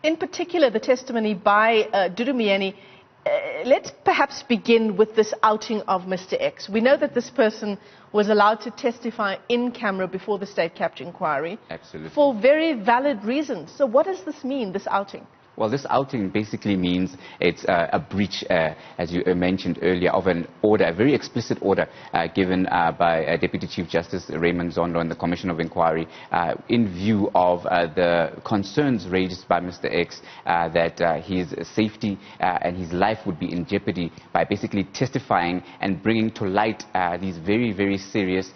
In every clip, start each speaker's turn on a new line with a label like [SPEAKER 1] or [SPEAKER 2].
[SPEAKER 1] In particular, the testimony by Dudu Myeni. Let's perhaps begin with this outing of Mr. X. We know that this person was allowed to testify in camera before the state capture inquiry.
[SPEAKER 2] Absolutely.
[SPEAKER 1] For very valid reasons. So what does this mean, this outing?
[SPEAKER 2] Well, this outing basically means it's a breach, as you mentioned earlier, of an order, a very explicit order given by Deputy Chief Justice Raymond Zondo and the Commission of Inquiry in view of the concerns raised by Mr. X that his safety and his life would be in jeopardy by basically testifying and bringing to light these very, very serious,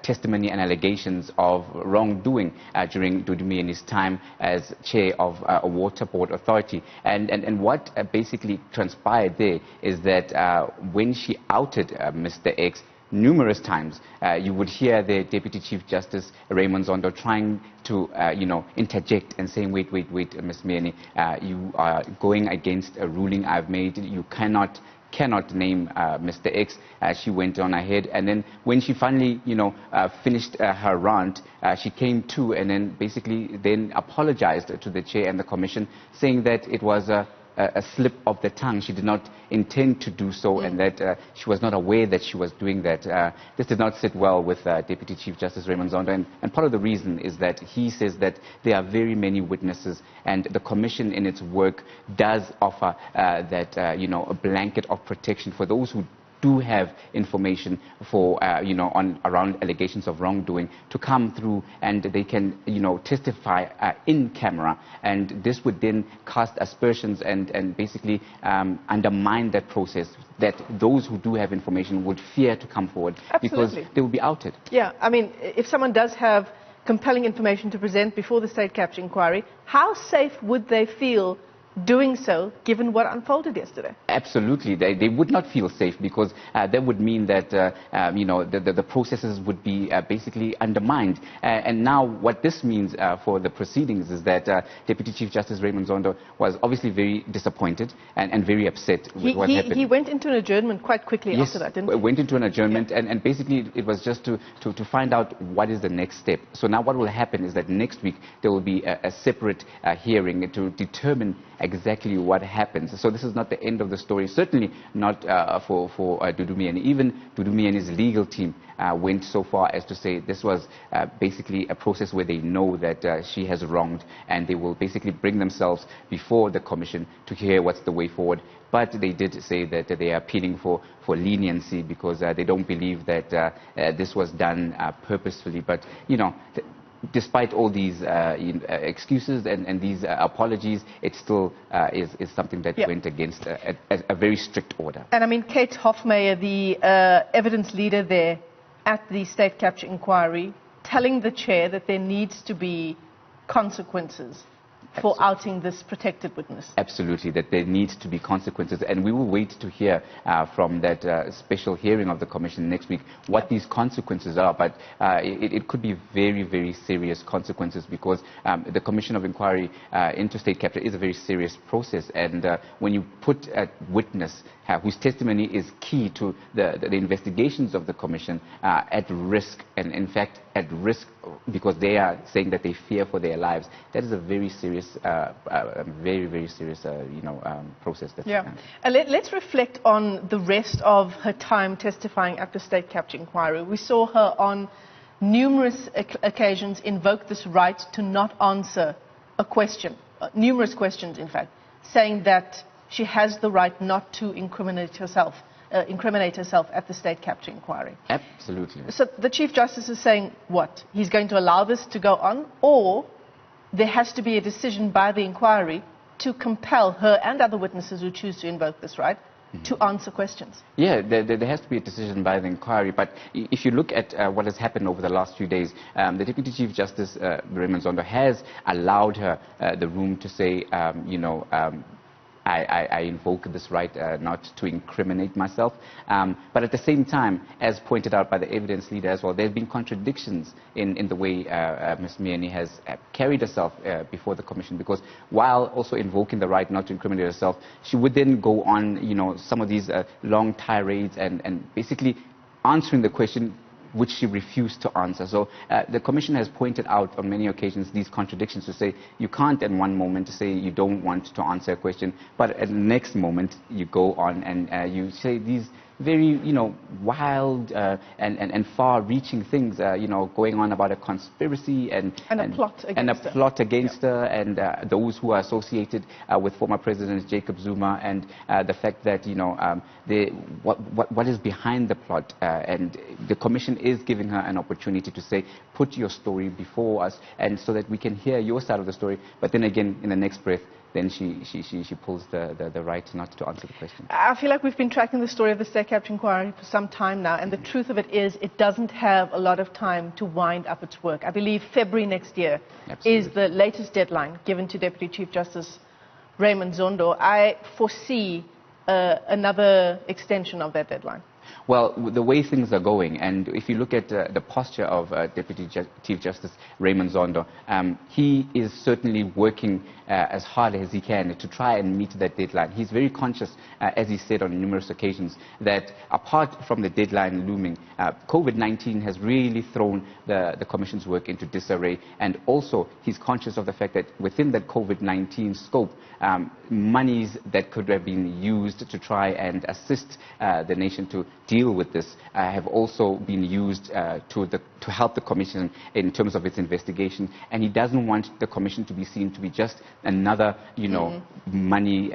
[SPEAKER 2] testimony and allegations of wrongdoing during Dudu Myeni's time as chair of a water board authority. And what basically transpired there is that when she outed Mr. X numerous times, you would hear the Deputy Chief Justice Raymond Zondo trying to, interject and saying, wait, Ms. Myeni, you are going against a ruling I've made. You cannot name Mr. X. She went on ahead, and then when she finally, finished her rant, she came to and then basically then apologized to the chair and the commission, saying that it was a slip of the tongue. She did not intend to do so, and that she was not aware that she was doing that. This did not sit well with Deputy Chief Justice Raymond Zondo, and part of the reason is that he says that there are very many witnesses, and the commission in its work does offer a blanket of protection for those who do have information for, around allegations of wrongdoing to come through, and they can, testify in camera. And this would then cast aspersions and basically undermine that process, that those who do have information would fear to come forward.
[SPEAKER 1] Absolutely.
[SPEAKER 2] Because they will be outed.
[SPEAKER 1] Yeah, I mean, if someone does have compelling information to present before the state capture inquiry, how safe would they feel doing so, given what unfolded yesterday?
[SPEAKER 2] Absolutely. They would not feel safe, because that would mean that, the processes would be basically undermined. And now what this means for the proceedings is that Deputy Chief Justice Raymond Zondo was obviously very disappointed and very upset with what happened.
[SPEAKER 1] He went into an adjournment quite quickly after that, didn't he?
[SPEAKER 2] Went into an adjournment, yeah. and basically it was just to find out what is the next step. So now what will happen is that next week there will be a separate hearing to determine exactly what happens. So this is not the end of the story, certainly not for Dudu Myeni. Even Dudu Myeni's legal team went so far as to say this was basically a process where they know that she has wronged, and they will basically bring themselves before the commission to hear what's the way forward. But they did say that they are appealing for leniency, because they don't believe that this was done purposefully. But, despite all these excuses and these apologies, it still is something that went against a very strict order.
[SPEAKER 1] And I mean, Kate Hofmeyer, the evidence leader there at the state capture inquiry, telling the chair that there needs to be consequences for outing this protected witness.
[SPEAKER 2] Absolutely, that there needs to be consequences, and we will wait to hear from that special hearing of the commission next week what these consequences are. But it could be very, very serious consequences, because the Commission of Inquiry into state capture is a very serious process, and when you put a witness whose testimony is key to the investigations of the commission at risk, and in fact at risk because they are saying that they fear for their lives, that is a very serious, very, very serious, process.
[SPEAKER 1] Let's reflect on the rest of her time testifying at the state capture inquiry. We saw her on numerous occasions invoke this right to not answer a question, numerous questions in fact, saying that she has the right not to incriminate herself at the state capture inquiry.
[SPEAKER 2] Absolutely.
[SPEAKER 1] So the Chief Justice is saying what? He's going to allow this to go on, or there has to be a decision by the inquiry to compel her and other witnesses who choose to invoke this right to answer questions?
[SPEAKER 2] Yeah, there has to be a decision by the inquiry, but if you look at what has happened over the last few days, the Deputy Chief Justice Raymond Zondo has allowed her the room to say, I invoke this right not to incriminate myself. But at the same time, as pointed out by the evidence leader as well, there have been contradictions in the way Ms. Myeni has carried herself before the commission, because while also invoking the right not to incriminate herself, she would then go on, some of these long tirades and basically answering the question which she refused to answer. So the Commission has pointed out on many occasions these contradictions to say you can't in one moment say you don't want to answer a question, but at the next moment you go on and you say these very, wild and far-reaching things, going on about a conspiracy and
[SPEAKER 1] a plot against
[SPEAKER 2] her, and those who are associated with former President Jacob Zuma, and the fact that, what is behind the plot. And the Commission is giving her an opportunity to say, put your story before us, and so that we can hear your side of the story. But then again, in the next breath, then she pulls the right not to answer the question.
[SPEAKER 1] I feel like we've been tracking the story of the state capture inquiry for some time now, and the truth of it is it doesn't have a lot of time to wind up its work. I believe February next year is the latest deadline given to Deputy Chief Justice Raymond Zondo. I foresee another extension of that deadline.
[SPEAKER 2] Well, the way things are going, and if you look at the posture of Deputy Chief Justice Raymond Zondo, he is certainly working as hard as he can to try and meet that deadline. He's very conscious, as he said on numerous occasions, that apart from the deadline looming, COVID-19 has really thrown the Commission's work into disarray, and also he's conscious of the fact that within that COVID-19 scope, monies that could have been used to try and assist the nation to deal with this have also been used to help the Commission in terms of its investigation, and he doesn't want the Commission to be seen to be just another, money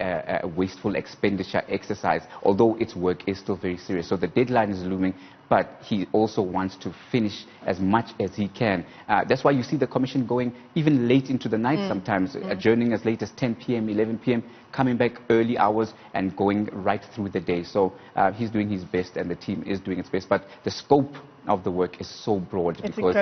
[SPEAKER 2] wasteful expenditure exercise, although its work is still very serious. So the deadline is looming, but he also wants to finish as much as he can. That's why you see the Commission going even late into the night sometimes, adjourning as late as 10 p.m., 11 p.m., coming back early hours and going right through the day. So he's doing his best and the team is doing its best, but the scope of the work is so broad because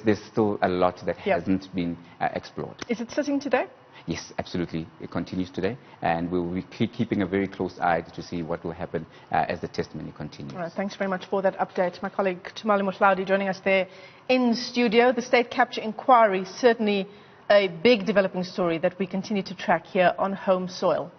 [SPEAKER 2] there's still a lot that hasn't been explored.
[SPEAKER 1] Is it sitting today?
[SPEAKER 2] Yes, absolutely. It continues today, and we'll be keeping a very close eye to see what will happen as the testimony continues.
[SPEAKER 1] All right, thanks very much for that update. My colleague Tumaole Mohlaoli joining us there in studio. The state capture inquiry, certainly a big developing story that we continue to track here on home soil.